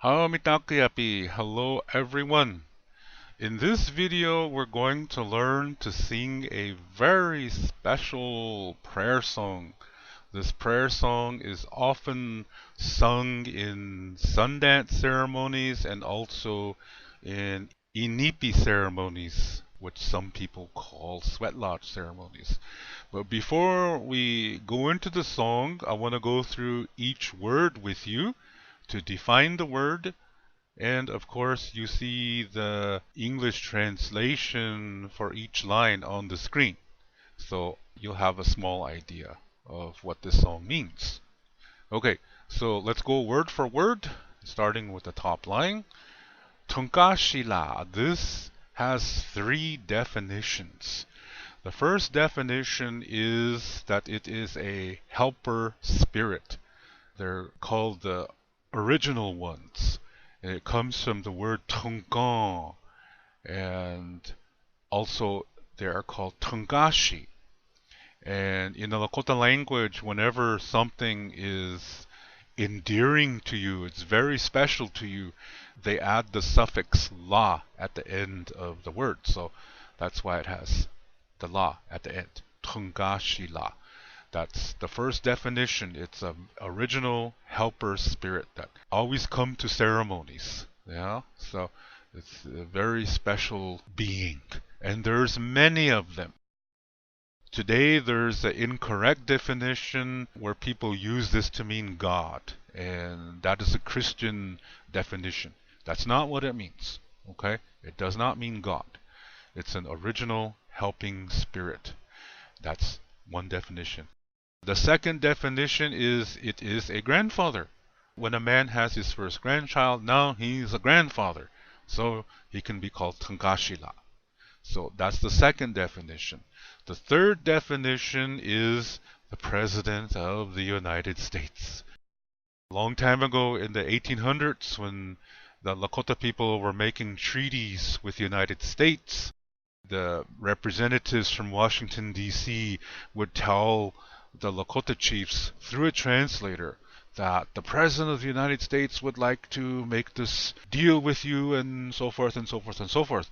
Mitakuyapi. Hello everyone. In this video we're going to learn to sing a very special prayer song. This prayer song is often sung in Sundance ceremonies and also in Inipi ceremonies, which some people call sweat lodge ceremonies. But before we go into the song, I want to go through each word with you to define the word. And of course, you see the English translation for each line on the screen. So you'll have a small idea of what this song means. Okay, so let's go word for word, starting with the top line. Tunkashila. This has three definitions. The first definition is that it is a helper spirit. They're called the original ones. And it comes from the word Tungong. And also they are called Tungashi. And in the Lakota language, whenever something is endearing to you, it's very special to you, they add the suffix la at the end of the word. So that's why it has the la at the end. Tungashi la. That's the first definition. It's an original helper spirit that always come to ceremonies. Yeah, so it's a very special being, and there's many of them. Today there's an incorrect definition where people use this to mean God, and that is a Christian definition. That's not what it means. Okay, it does not mean God. It's an original helping spirit. That's one definition. The second definition is it is a grandfather. When a man has his first grandchild, now he's a grandfather. So he can be called Tungashila. So that's the second definition. The third definition is the President of the United States. A long time ago in the 1800s, when the Lakota people were making treaties with the United States, the representatives from Washington, D.C. would tell the Lakota chiefs through a translator that the President of the United States would like to make this deal with you, and so forth and so forth and so forth.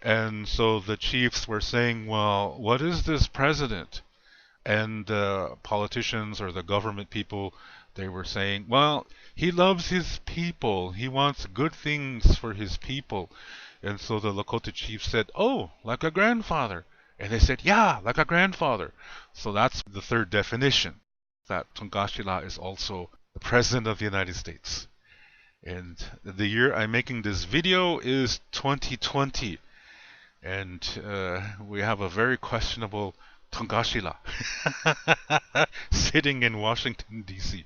And so the chiefs were saying, well, what is this president? And the politicians or the government people, they were saying, well, he loves his people. He wants good things for his people. And so the Lakota chief said, oh, like a grandfather. And they said, yeah, like a grandfather. So that's the third definition, that Tungashila is also the President of the United States. And the year I'm making this video is 2020. And we have a very questionable Tungashila sitting in Washington, D.C.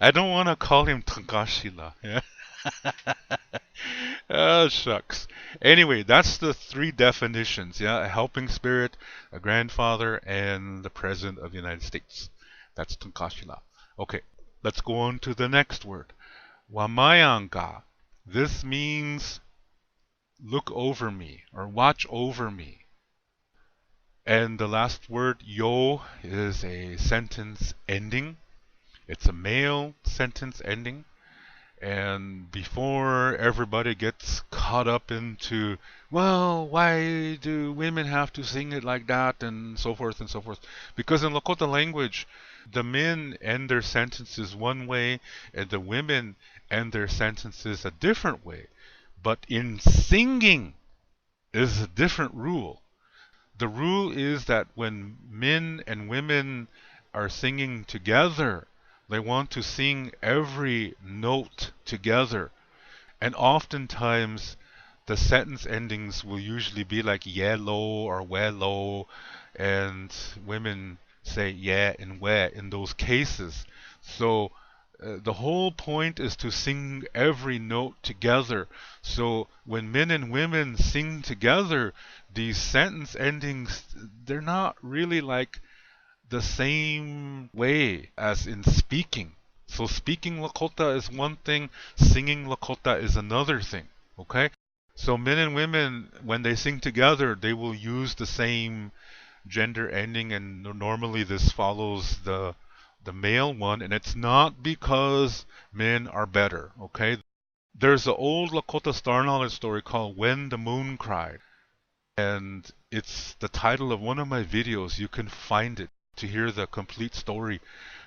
I don't want to call him Tungashila. Yeah? Oh, shucks. Anyway, that's the three definitions. Yeah, a helping spirit, a grandfather, and the President of the United States. That's Tungashila. Okay, let's go on to the next word. Wamayanga. This means look over me or watch over me. And the last word, yo, is a sentence ending. It's a male sentence ending. And before everybody gets caught up into, well, why do women have to sing it like that, and so forth and so forth. Because in Lakota language, the men end their sentences one way, and the women end their sentences a different way. But in singing is a different rule. The rule is that when men and women are singing together, they want to sing every note together. And oftentimes, the sentence endings will usually be like yellow or wello, and women say yeah and we in those cases. So the whole point is to sing every note together. So when men and women sing together, these sentence endings, they're not really like the same way as in speaking. So speaking Lakota is one thing, singing Lakota is another thing. Okay? So men and women, when they sing together, they will use the same gender ending, and normally this follows the male one, and it's not because men are better, okay? There's an old Lakota Star Knowledge story called When the Moon Cried. And it's the title of one of my videos. You can find it to hear the complete story.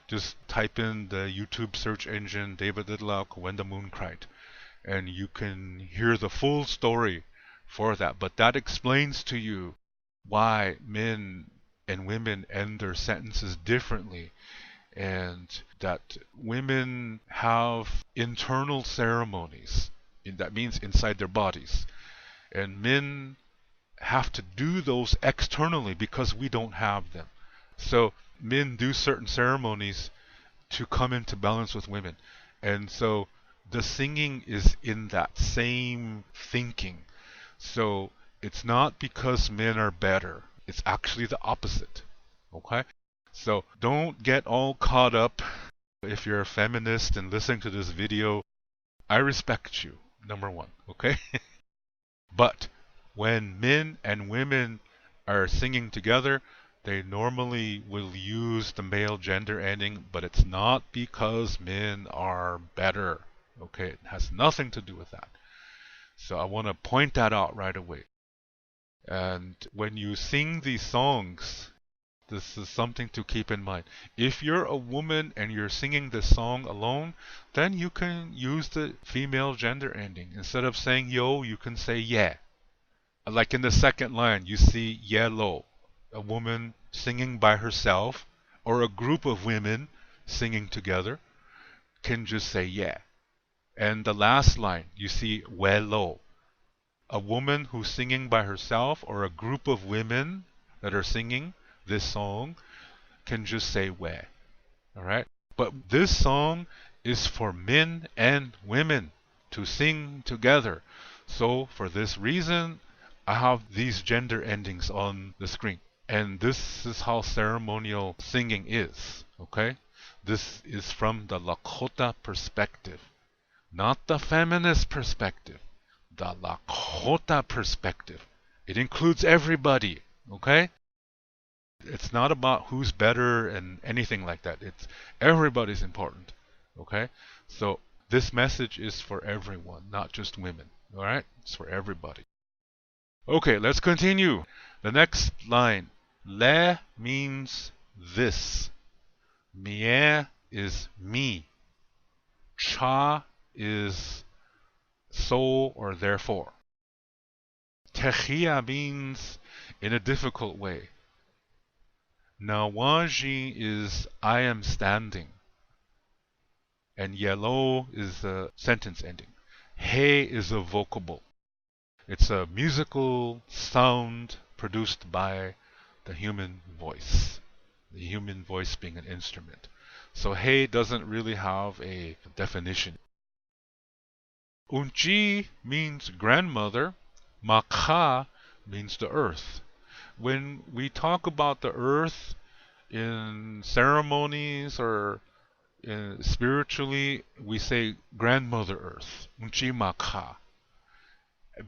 Just type in the YouTube search engine, David Lidlock, When the Moon Cried. And you can hear the full story for that. But that explains to you why men and women end their sentences differently. And that women have internal ceremonies. That means inside their bodies. And men have to do those externally because we don't have them. So men do certain ceremonies to come into balance with women. And so the singing is in that same thinking. So it's not because men are better. It's actually the opposite. Okay? So don't get all caught up. If you're a feminist and listening to this video, I respect you, number one. Okay? But when men and women are singing together, they normally will use the male gender ending, but it's not because men are better. Okay, it has nothing to do with that. So I want to point that out right away. And when you sing these songs, this is something to keep in mind. If you're a woman and you're singing this song alone, then you can use the female gender ending. Instead of saying yo, you can say yeah. Like in the second line, you see yellow, a woman singing by herself, or a group of women singing together, can just say yeah. And the last line, you see wello, a woman who's singing by herself, or a group of women that are singing this song, can just say we. Alright? But this song is for men and women to sing together. So for this reason, I have these gender endings on the screen. And this is how ceremonial singing is. Okay? This is from the Lakota perspective. Not the feminist perspective. The Lakota perspective. It includes everybody. Okay? It's not about who's better and anything like that. It's everybody's important. Okay? So this message is for everyone, not just women. Alright? It's for everybody. Okay, let's continue. The next line. Le means this. Mie is me. Cha is so or therefore. Techia means in a difficult way. Nawaji is I am standing. And yellow is the sentence ending. He is a vocable. It's a musical sound produced by the human voice. The human voice being an instrument. So he doesn't really have a definition. Unchi means grandmother. Makha means the earth. When we talk about the earth in ceremonies or spiritually, we say grandmother earth. Unchi Makha.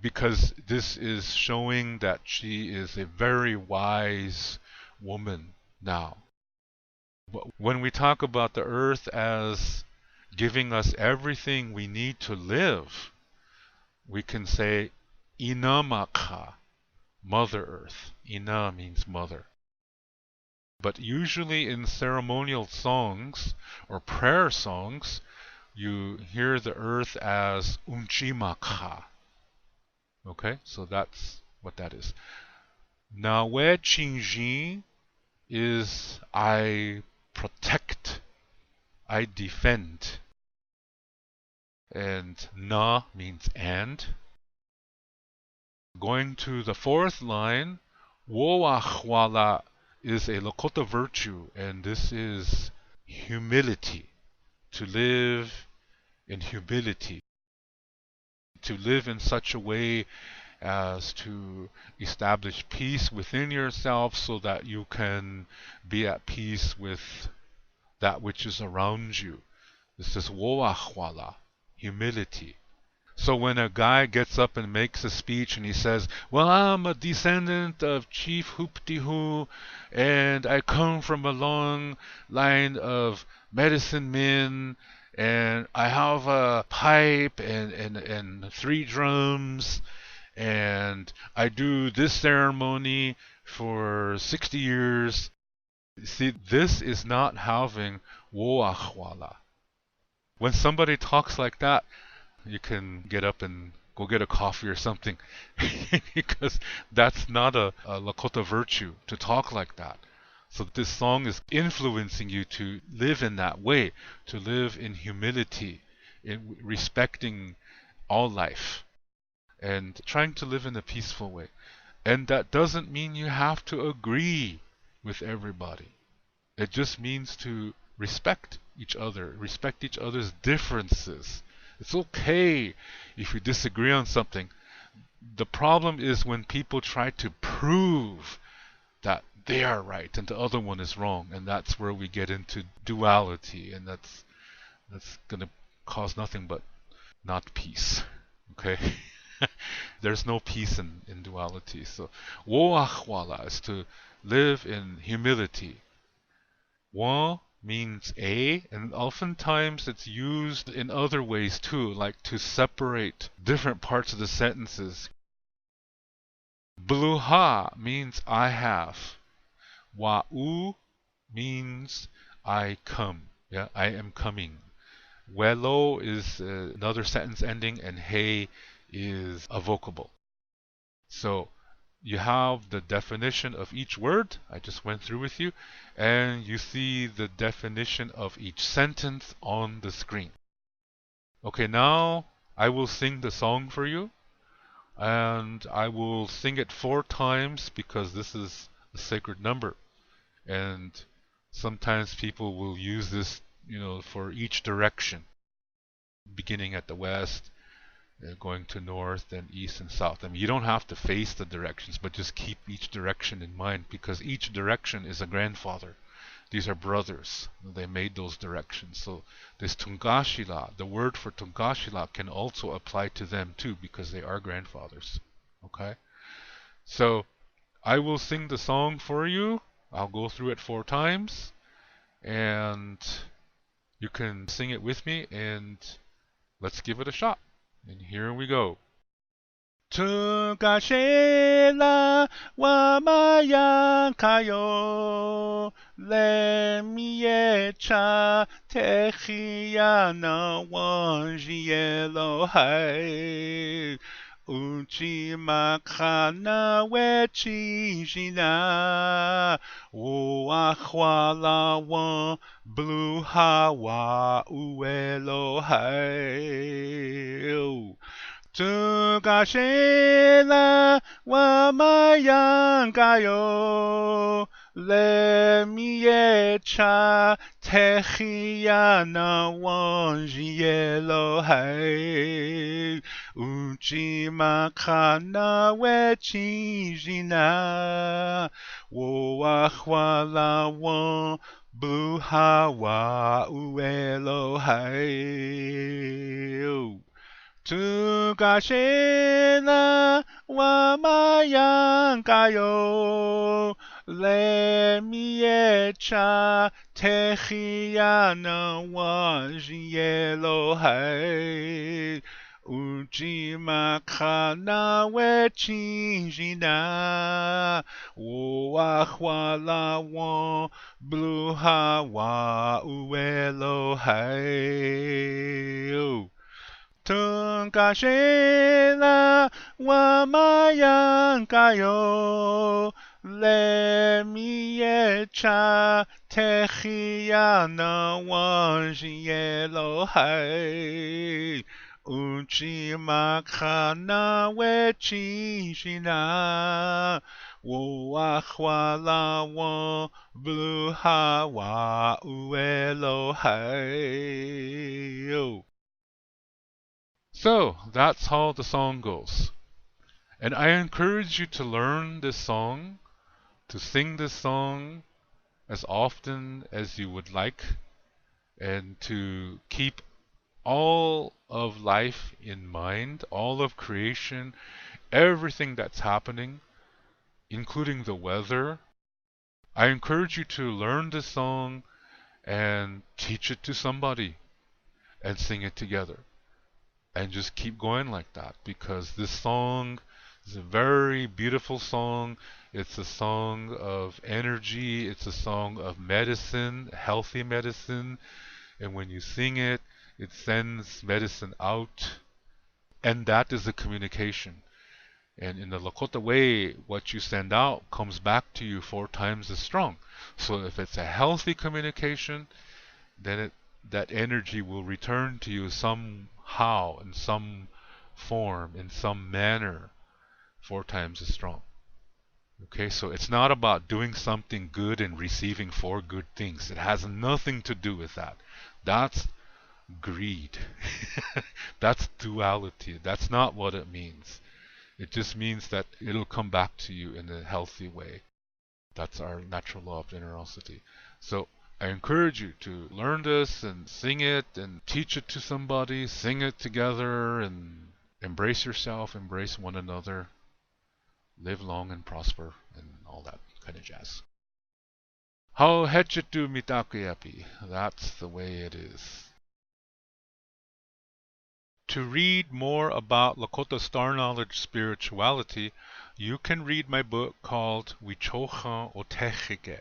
Because this is showing that she is a very wise woman now. But when we talk about the earth as giving us everything we need to live, we can say Inamaka, Mother Earth. Ina means mother. But usually in ceremonial songs or prayer songs, you hear the earth as Unchimaka. Okay, so that's what that is. Nawe Chinji is I protect, I defend. And na means and. Going to the fourth line, woachwala is a Lakota virtue, and this is humility. To live in humility. To live in such a way as to establish peace within yourself so that you can be at peace with that which is around you. This is woachwala, humility. So when a guy gets up and makes a speech and he says, well, I'm a descendant of Chief Hoopty-Hoo and I come from a long line of medicine men and I have a pipe and three drums, and I do this ceremony for 60 years. See, this is not having woachwala. When somebody talks like that, you can get up and go get a coffee or something because that's not a Lakota virtue to talk like that. So this song is influencing you to live in that way, to live in humility, in respecting all life, and trying to live in a peaceful way. And that doesn't mean you have to agree with everybody. It just means to respect each other's differences. It's okay if you disagree on something. The problem is when people try to prove that they are right and the other one is wrong, and that's where we get into duality, and that's gonna cause nothing but not peace. Okay? There's no peace in duality. So woachwala is to live in humility. Wa means a, and oftentimes it's used in other ways too, like to separate different parts of the sentences. Bluha means I have. Wa'u means I come. Yeah, I am coming. Welo is another sentence ending, and he is a vocable. So you have the definition of each word I just went through with you, and you see the definition of each sentence on the screen. Okay, now I will sing the song for you, and I will sing it 4 times because this is a sacred number, and sometimes people will use this, for each direction, beginning at the west, going to north and east and south. I mean, you don't have to face the directions, but just keep each direction in mind because each direction is a grandfather. These are brothers. They made those directions. So this Tungashila, the word for Tungashila, can also apply to them too because they are grandfathers. Okay? So I will sing the song for you. I'll go through it 4 times, and you can sing it with me, and let's give it a shot. And here we go. Tukashela wamaya kayo lemiecha techiana wanjielo hai uchi makana wechi jina uachwala wan blue hawa uelo hai Tukashela wamayangayo lemiecha techiana wanjielo hai uchi makana wechi jina woachwala wan blue hawa uelo hai Tukashela wamayangayo lemiecha techiana wanjielo hai uchi makana wechi jina woachwala wan blue hawa uelo hai Tukashela wamayangayo lemiecha techiana wanjielo hai uchi makana wechi jina woachwala wan blue hawa uelo hai. So that's how the song goes. And I encourage you to learn this song, to sing this song as often as you would like, and to keep all of life in mind, all of creation, everything that's happening, including the weather. I encourage you to learn this song and teach it to somebody. and sing it together. And just keep going like that, because this song is a very beautiful song. It's a song of energy. It's a song of medicine, healthy medicine. And when you sing it, it sends medicine out. And that is a communication. And in the Lakota way, what you send out comes back to you 4 times as strong. So if it's a healthy communication, then that energy will return to you somehow, in some form, in some manner, 4 times as strong. Okay, so it's not about doing something good and receiving 4 good things. It has nothing to do with that. That's greed. That's duality. That's not what it means. It just means that it'll come back to you in a healthy way. That's our natural law of generosity. So I encourage you to learn this and sing it and teach it to somebody, sing it together, and embrace yourself, embrace one another, live long and prosper, and all that kind of jazz. How hechitu mitakuyapi. That's the way it is. To read more about Lakota Star Knowledge spirituality, you can read my book called Wichocha Otechike.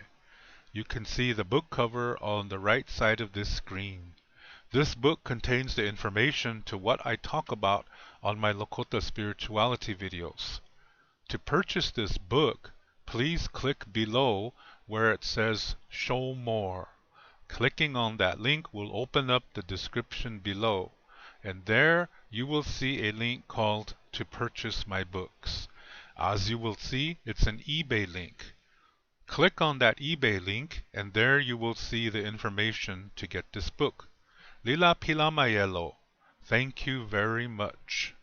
You can see the book cover on the right side of this screen. This book contains the information to what I talk about on my Lakota spirituality videos. To purchase this book, please click below where it says Show More. Clicking on that link will open up the description below, and there you will see a link called To Purchase My Books. As you will see, it's an eBay link. Click on that eBay link, and there you will see the information to get this book. Lila Pila Mayelo. Thank you very much.